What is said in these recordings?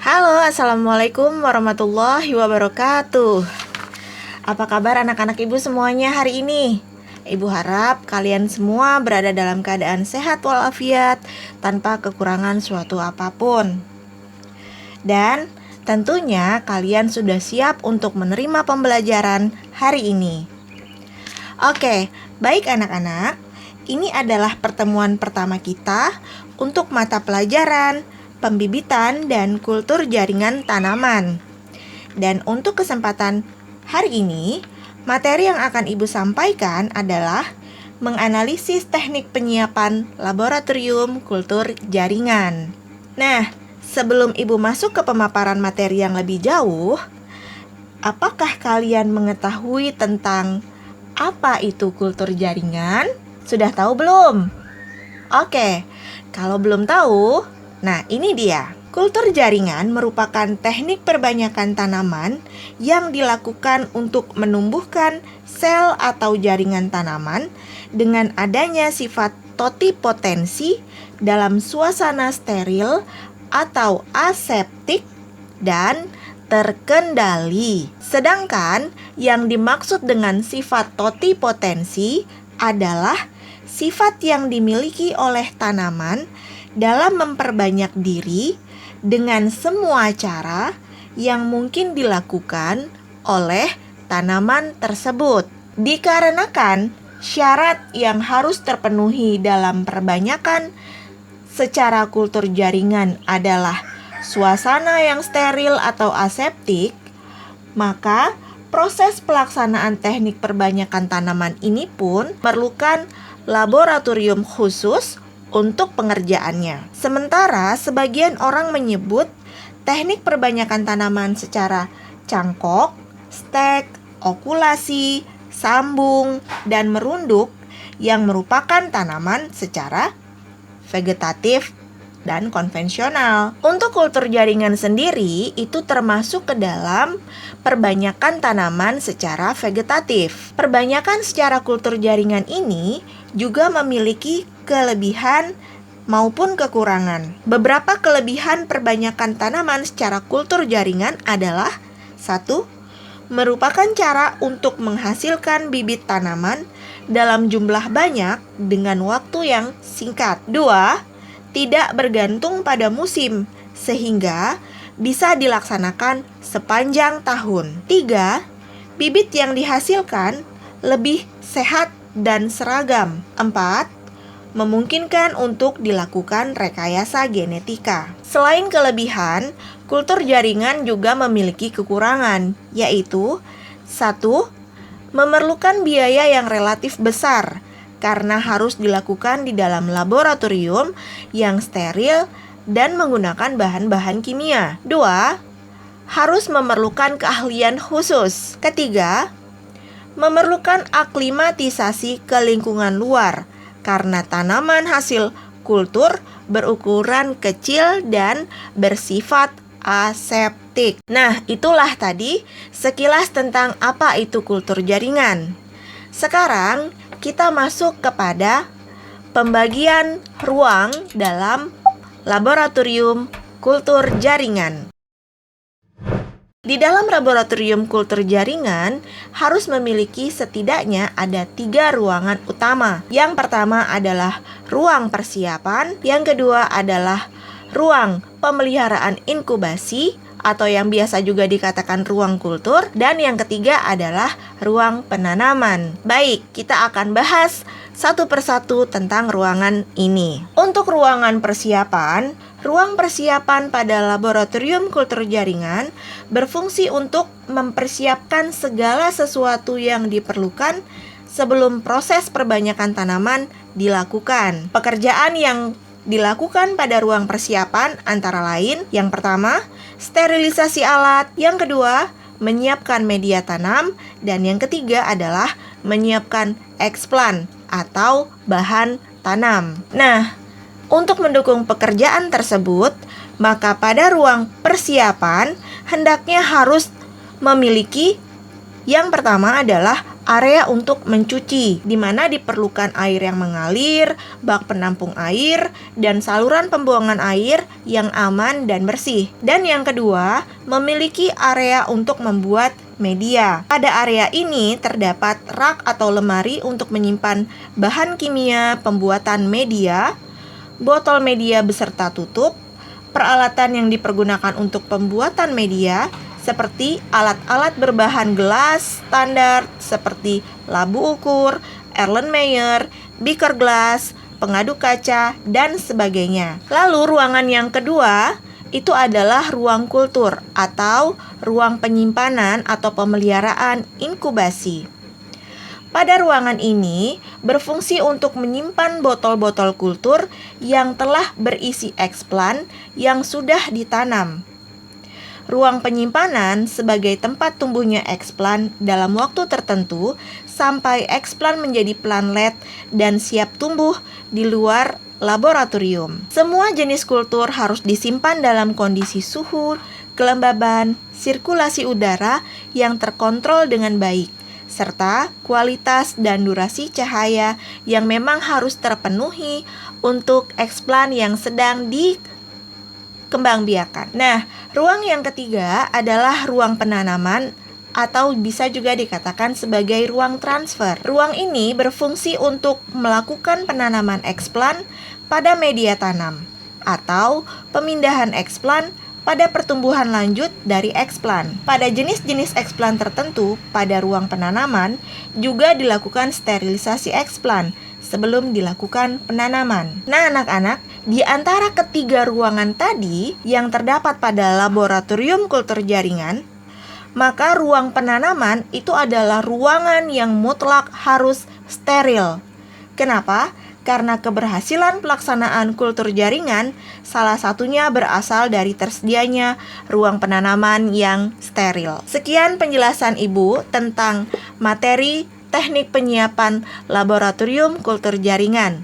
Halo, assalamualaikum warahmatullahi wabarakatuh. Apa kabar anak-anak ibu semuanya hari ini? Ibu harap kalian semua berada dalam keadaan sehat walafiat tanpa kekurangan suatu apapun. Dan tentunya kalian sudah siap untuk menerima pembelajaran hari ini. Oke, baik anak-anak. Ini adalah pertemuan pertama kita untuk mata pelajaran pembibitan dan kultur jaringan tanaman. Dan untuk kesempatan hari ini, materi yang akan Ibu sampaikan adalah menganalisis teknik penyiapan laboratorium kultur jaringan. Nah, sebelum Ibu masuk ke pemaparan materi yang lebih jauh, apakah kalian mengetahui tentang apa itu kultur jaringan? Sudah tahu belum? Oke, kalau belum tahu, nah, ini dia. Kultur jaringan merupakan teknik perbanyakan tanaman yang dilakukan untuk menumbuhkan sel atau jaringan tanaman dengan adanya sifat totipotensi dalam suasana steril atau aseptik dan terkendali. Sedangkan yang dimaksud dengan sifat totipotensi adalah sifat yang dimiliki oleh tanaman dalam memperbanyak diri dengan semua cara yang mungkin dilakukan oleh tanaman tersebut. Dikarenakan syarat yang harus terpenuhi dalam perbanyakan secara kultur jaringan adalah suasana yang steril atau aseptik, maka proses pelaksanaan teknik perbanyakan tanaman ini pun memerlukan laboratorium khusus untuk pengerjaannya. Sementara sebagian orang menyebut teknik perbanyakan tanaman secara cangkok, stek, okulasi, sambung, dan merunduk yang merupakan tanaman secara vegetatif dan konvensional. Untuk kultur jaringan sendiri itu termasuk ke dalam perbanyakan tanaman secara vegetatif. Perbanyakan secara kultur jaringan ini juga memiliki kelebihan maupun kekurangan. Beberapa kelebihan perbanyakan tanaman secara kultur jaringan adalah 1. Merupakan cara untuk menghasilkan bibit tanaman dalam jumlah banyak dengan waktu yang singkat. 2. Tidak bergantung pada musim sehingga bisa dilaksanakan sepanjang tahun. 3. Bibit yang dihasilkan lebih sehat dan seragam. 4. Memungkinkan untuk dilakukan rekayasa genetika. Selain kelebihan, kultur jaringan juga memiliki kekurangan, yaitu 1. Memerlukan biaya yang relatif besar karena harus dilakukan di dalam laboratorium yang steril dan menggunakan bahan-bahan kimia. 2. Harus memerlukan keahlian khusus. 3. Memerlukan aklimatisasi ke lingkungan luar karena tanaman hasil kultur berukuran kecil dan bersifat aseptik. Nah, itulah tadi sekilas tentang apa itu kultur jaringan. Sekarang kita masuk kepada pembagian ruang dalam laboratorium kultur jaringan. Di dalam laboratorium kultur jaringan harus memiliki setidaknya ada 3 ruangan utama. Yang pertama adalah ruang persiapan, yang kedua adalah ruang pemeliharaan inkubasi atau yang biasa juga dikatakan ruang kultur, dan yang ketiga adalah ruang penanaman. Baik, kita akan bahas satu persatu tentang ruangan ini. Untuk ruangan persiapan, ruang persiapan pada laboratorium kultur jaringan berfungsi untuk mempersiapkan segala sesuatu yang diperlukan sebelum proses perbanyakan tanaman dilakukan. Pekerjaan yang dilakukan pada ruang persiapan antara lain, yang pertama, sterilisasi alat, yang kedua, menyiapkan media tanam, dan yang ketiga adalah menyiapkan eksplan atau bahan tanam. Nah, untuk mendukung pekerjaan tersebut, maka pada ruang persiapan hendaknya harus memiliki yang pertama adalah area untuk mencuci, di mana diperlukan air yang mengalir, bak penampung air, dan saluran pembuangan air yang aman dan bersih. Dan yang kedua, memiliki area untuk membuat media. Pada area ini terdapat rak atau lemari untuk menyimpan bahan kimia pembuatan media, botol media beserta tutup, peralatan yang dipergunakan untuk pembuatan media, seperti alat-alat berbahan gelas standar seperti labu ukur, Erlenmeyer, beaker gelas, pengaduk kaca, dan sebagainya. Lalu ruangan yang kedua itu adalah ruang kultur atau ruang penyimpanan atau pemeliharaan inkubasi. Pada ruangan ini berfungsi untuk menyimpan botol-botol kultur yang telah berisi eksplan yang sudah ditanam. Ruang penyimpanan sebagai tempat tumbuhnya eksplan dalam waktu tertentu sampai eksplan menjadi planlet dan siap tumbuh di luar laboratorium. Semua jenis kultur harus disimpan dalam kondisi suhu, kelembaban, sirkulasi udara yang terkontrol dengan baik, serta kualitas dan durasi cahaya yang memang harus terpenuhi untuk eksplan yang sedang dikembangbiakan. Nah, ruang yang ketiga adalah ruang penanaman atau bisa juga dikatakan sebagai ruang transfer. Ruang ini berfungsi untuk melakukan penanaman eksplan pada media tanam atau pemindahan eksplan pada pertumbuhan lanjut dari eksplan. Pada jenis-jenis eksplan tertentu pada ruang penanaman juga dilakukan sterilisasi eksplan sebelum dilakukan penanaman. Nah, anak-anak, di antara ketiga ruangan tadi yang terdapat pada laboratorium kultur jaringan, maka ruang penanaman itu adalah ruangan yang mutlak harus steril. Kenapa? Karena keberhasilan pelaksanaan kultur jaringan salah satunya berasal dari tersedianya ruang penanaman yang steril. Sekian penjelasan Ibu tentang materi teknik penyiapan laboratorium kultur jaringan.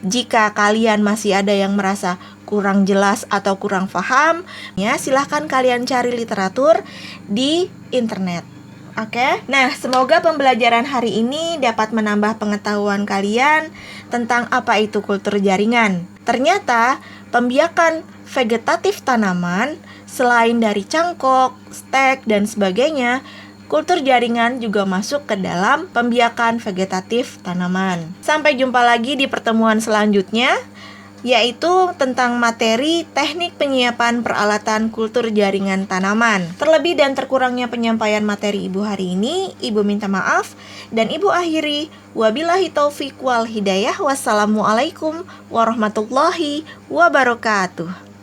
Jika kalian masih ada yang merasa kurang jelas atau kurang paham, ya silahkan kalian cari literatur di internet. Oke, nah semoga pembelajaran hari ini dapat menambah pengetahuan kalian tentang apa itu kultur jaringan. Ternyata pembiakan vegetatif tanaman selain dari cangkok, stek, dan sebagainya, kultur jaringan juga masuk ke dalam pembiakan vegetatif tanaman. Sampai jumpa lagi di pertemuan selanjutnya, yaitu tentang materi teknik penyiapan peralatan kultur jaringan tanaman. Terlebih dan terkurangnya penyampaian materi Ibu hari ini, Ibu minta maaf dan Ibu akhiri. Wabillahi taufiq wal hidayah. Wassalamualaikum warahmatullahi wabarakatuh.